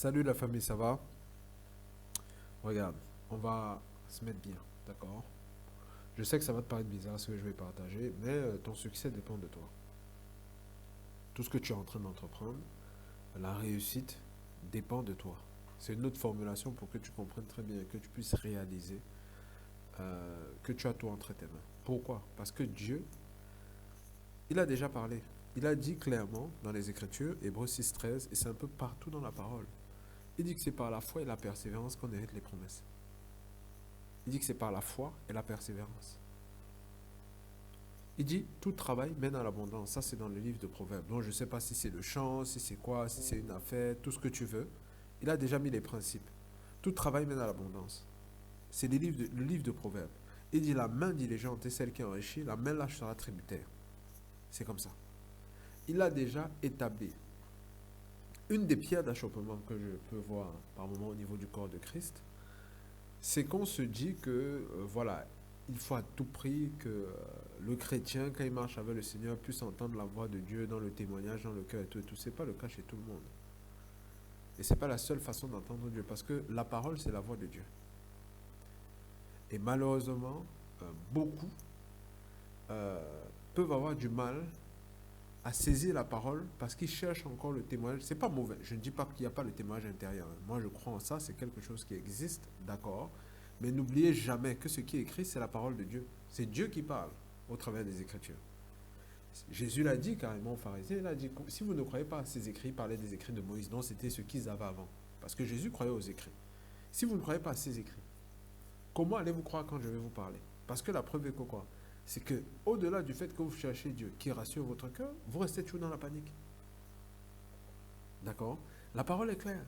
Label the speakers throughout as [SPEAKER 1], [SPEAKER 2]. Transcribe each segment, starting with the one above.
[SPEAKER 1] Salut la famille, ça va? Regarde, on va se mettre bien, d'accord? Je sais que ça va te paraître bizarre ce que je vais partager, mais ton succès dépend de toi. Tout ce que tu es en train d'entreprendre, la réussite dépend de toi. C'est une autre formulation pour que tu comprennes très bien et que tu puisses réaliser que tu as tout entre tes mains. Pourquoi? Parce que Dieu, il a déjà parlé. Il a dit clairement dans les Écritures, Hébreux 6,13, et c'est un peu partout dans la parole. Il dit que c'est par la foi et la persévérance qu'on hérite les promesses. Il dit que c'est par la foi et la persévérance. Il dit, tout travail mène à l'abondance. Ça, c'est dans le livre de Proverbes. Donc, je ne sais pas si c'est le champ, si c'est quoi, si c'est une affaire, tout ce que tu veux. Il a déjà mis les principes. Tout travail mène à l'abondance. C'est le livre de Proverbes. Il dit, la main diligente est celle qui enrichit, la main lâche sera tributaire. C'est comme ça. Il a déjà établi. Une des pierres d'achoppement que je peux voir par moment au niveau du corps de Christ, c'est qu'on se dit que, voilà, il faut à tout prix que le chrétien, quand il marche avec le Seigneur, puisse entendre la voix de Dieu dans le témoignage, dans le cœur et tout. Ce n'est pas le cas chez tout le monde. Et ce n'est pas la seule façon d'entendre Dieu, parce que la parole, c'est la voix de Dieu. Et malheureusement, beaucoup peuvent avoir du mal à saisir la parole parce qu'ils cherchent encore le témoignage. C'est pas mauvais. Je ne dis pas qu'il n'y a pas le témoignage intérieur. Moi, je crois en ça. C'est quelque chose qui existe, d'accord. Mais n'oubliez jamais que ce qui est écrit, c'est la parole de Dieu. C'est Dieu qui parle au travers des Écritures. Jésus l'a dit carrément aux pharisiens. Il a dit, si vous ne croyez pas à ces écrits, il parlait des écrits de Moïse. Non, c'était ce qu'ils avaient avant. Parce que Jésus croyait aux écrits. Si vous ne croyez pas à ces écrits, comment allez-vous croire quand je vais vous parler? Parce que la preuve est que quoi? C'est que, au-delà du fait que vous cherchez Dieu qui rassure votre cœur, vous restez toujours dans la panique. D'accord? La parole est claire.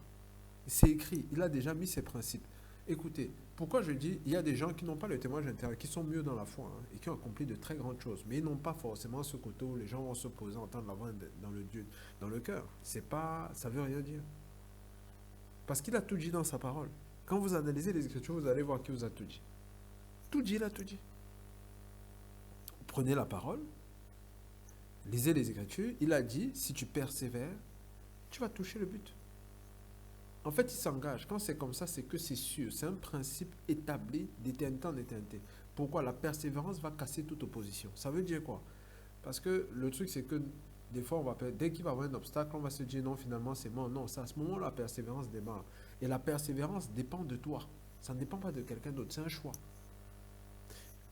[SPEAKER 1] C'est écrit. Il a déjà mis ses principes. Écoutez, pourquoi je dis, il y a des gens qui n'ont pas le témoignage intérieur, qui sont mieux dans la foi et qui ont accompli de très grandes choses, mais ils n'ont pas forcément ce côté où les gens vont se poser en train de la voix dans le Dieu, dans le cœur. C'est pas, ça veut rien dire. Parce qu'il a tout dit dans sa parole. Quand vous analysez les Écritures, vous allez voir qu'il vous a tout dit. Tout dit, il a tout dit. Prenez la parole, lisez les Écritures. Il a dit, si tu persévères, tu vas toucher le but. En fait, il s'engage. Quand c'est comme ça, c'est que c'est sûr. C'est un principe établi d'éternité en éternité. Pourquoi? La persévérance va casser toute opposition. Ça veut dire quoi? Parce que le truc, c'est que des fois, dès qu'il va y avoir un obstacle, on va se dire non, finalement, c'est mort. Non, c'est à ce moment la persévérance démarre. Et la persévérance dépend de toi. Ça ne dépend pas de quelqu'un d'autre. C'est un choix.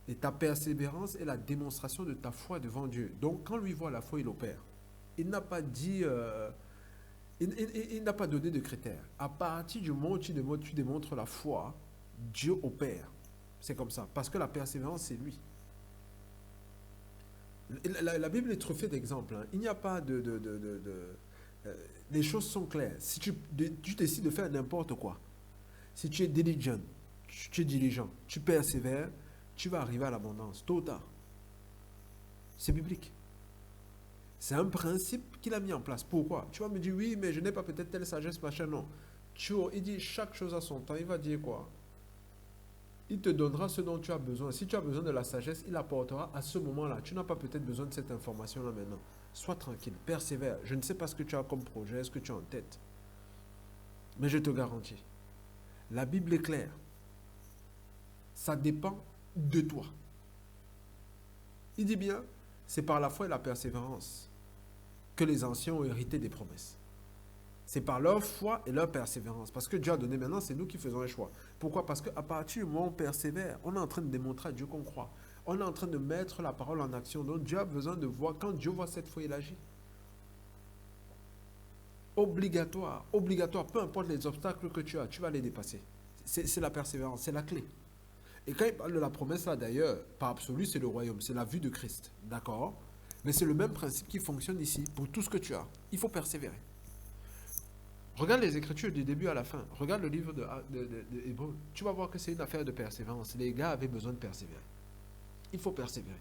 [SPEAKER 1] Et ta persévérance est la démonstration de ta foi devant Dieu. Donc, quand lui voit la foi, il opère. Il n'a pas dit... il n'a pas donné de critères. À partir du moment où tu démontres la foi, Dieu opère. C'est comme ça. Parce que la persévérance, c'est lui. La Bible est truffée d'exemples. Hein. Il n'y a pas les choses sont claires. Si tu décides de faire n'importe quoi, si tu es diligent, tu persévères, tu vas arriver à l'abondance, tôt ou tard. C'est biblique. C'est un principe qu'il a mis en place. Pourquoi? Tu vas me dire, oui, mais je n'ai pas peut-être telle sagesse, machin. Non. Il dit, chaque chose a son temps. Il va dire quoi? Il te donnera ce dont tu as besoin. Si tu as besoin de la sagesse, il apportera à ce moment-là. Tu n'as pas peut-être besoin de cette information-là maintenant. Sois tranquille, persévère. Je ne sais pas ce que tu as comme projet, ce que tu as en tête. Mais je te garantis, la Bible est claire. Ça dépend de toi. Il dit bien, c'est par la foi et la persévérance que les anciens ont hérité des promesses. C'est par leur foi et leur persévérance. Parce que Dieu a donné maintenant, c'est nous qui faisons un choix. Pourquoi? Parce qu'à partir du moment où on persévère, on est en train de démontrer à Dieu qu'on croit. On est en train de mettre la parole en action. Donc Dieu a besoin de voir, quand Dieu voit cette foi, il agit. Obligatoire, obligatoire, peu importe les obstacles que tu vas les dépasser. C'est la persévérance, c'est la clé. Et quand il parle de la promesse, là d'ailleurs, par absolu, c'est le royaume, c'est la vue de Christ. D'accord? Mais c'est le même principe qui fonctionne ici pour tout ce que tu as. Il faut persévérer. Regarde les Écritures du début à la fin. Regarde le livre de Hébreux. Tu vas voir que c'est une affaire de persévérance. Les gars avaient besoin de persévérer. Il faut persévérer.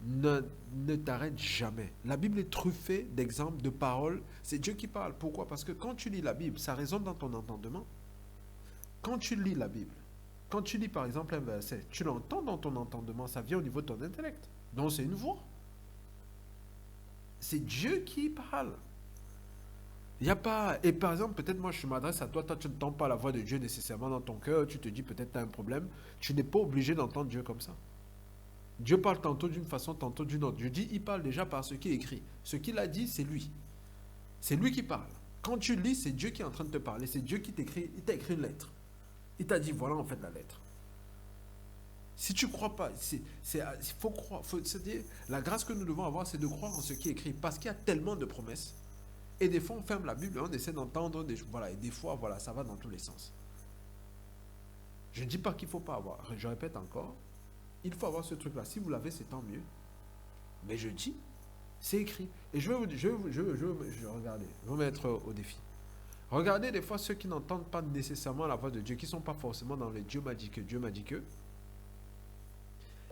[SPEAKER 1] Ne t'arrête jamais. La Bible est truffée d'exemples, de paroles. C'est Dieu qui parle. Pourquoi? Parce que quand tu lis la Bible, ça résonne dans ton entendement. Quand tu lis la Bible, quand tu lis par exemple un verset, tu l'entends dans ton entendement, ça vient au niveau de ton intellect. Donc c'est une voix. C'est Dieu qui parle. Il n'y a pas. Et par exemple, peut-être moi je m'adresse à toi, toi tu n'entends pas la voix de Dieu nécessairement dans ton cœur, tu te dis peut-être tu as un problème. Tu n'es pas obligé d'entendre Dieu comme ça. Dieu parle tantôt d'une façon, tantôt d'une autre. Je dis, il parle déjà par ce qui est écrit. Ce qu'il a dit, c'est lui. C'est lui qui parle. Quand tu lis, c'est Dieu qui est en train de te parler. C'est Dieu qui t'écrit. Il t'a écrit une lettre. Il t'a dit, voilà en fait la lettre. Si tu ne crois pas, il faut croire. C'est-à-dire, la grâce que nous devons avoir, c'est de croire en ce qui est écrit. Parce qu'il y a tellement de promesses. Et des fois, on ferme la Bible et on essaie d'entendre des choses. Voilà, et des fois, voilà, ça va dans tous les sens. Je ne dis pas qu'il ne faut pas avoir. Je répète encore, il faut avoir ce truc-là. Si vous l'avez, c'est tant mieux. Mais je dis, c'est écrit. Et je vais regarder, je vais vous mettre au défi. Regardez des fois ceux qui n'entendent pas nécessairement la voix de Dieu, qui ne sont pas forcément dans les Dieu m'a dit que.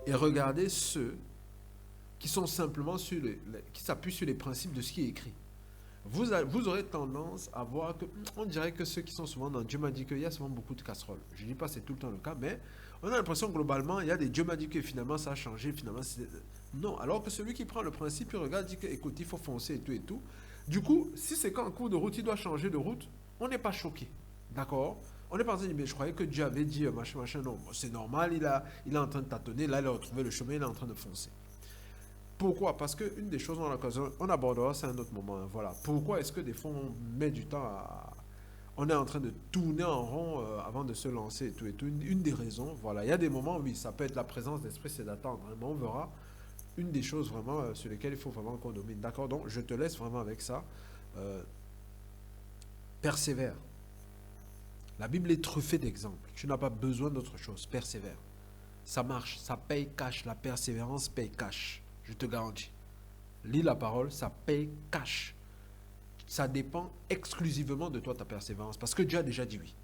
[SPEAKER 1] Et regardez ceux qui sont simplement qui s'appuient sur les principes de ce qui est écrit. Vous aurez tendance à voir que, on dirait que ceux qui sont souvent dans Dieu m'a dit qu'il y a souvent beaucoup de casseroles. Je ne dis pas que c'est tout le temps le cas, mais on a l'impression globalement, il y a des Dieu m'a dit que finalement ça a changé, finalement non. Alors que celui qui prend le principe, il regarde, dit que écoute, il faut foncer et tout et tout. Du coup, si c'est qu'en cours de route, il doit changer de route, on n'est pas choqué. D'accord? On n'est pas en train de dire, mais je croyais que Dieu avait dit machin, non, c'est normal, il est en train de tâtonner, là il a retrouvé le chemin, il est en train de foncer. Pourquoi? Parce qu'une des choses, on abordera ça à un autre moment. Hein, voilà. Pourquoi est-ce que des fois on met du temps à. On est en train de tourner en rond avant de se lancer et tout et tout. Une des raisons, voilà. Il y a des moments, oui, ça peut être la présence d'esprit, c'est d'attendre. Hein, mais on verra une des choses vraiment sur lesquelles il faut vraiment qu'on domine. D'accord? Donc, je te laisse vraiment avec ça. Euh, persévère. La Bible est truffée d'exemples. Tu n'as pas besoin d'autre chose. Persévère. Ça marche, ça paye cash. La persévérance paye cash. Je te garantis. Lis la parole, ça paye cash. Ça dépend exclusivement de toi, ta persévérance. Parce que Dieu a déjà dit oui.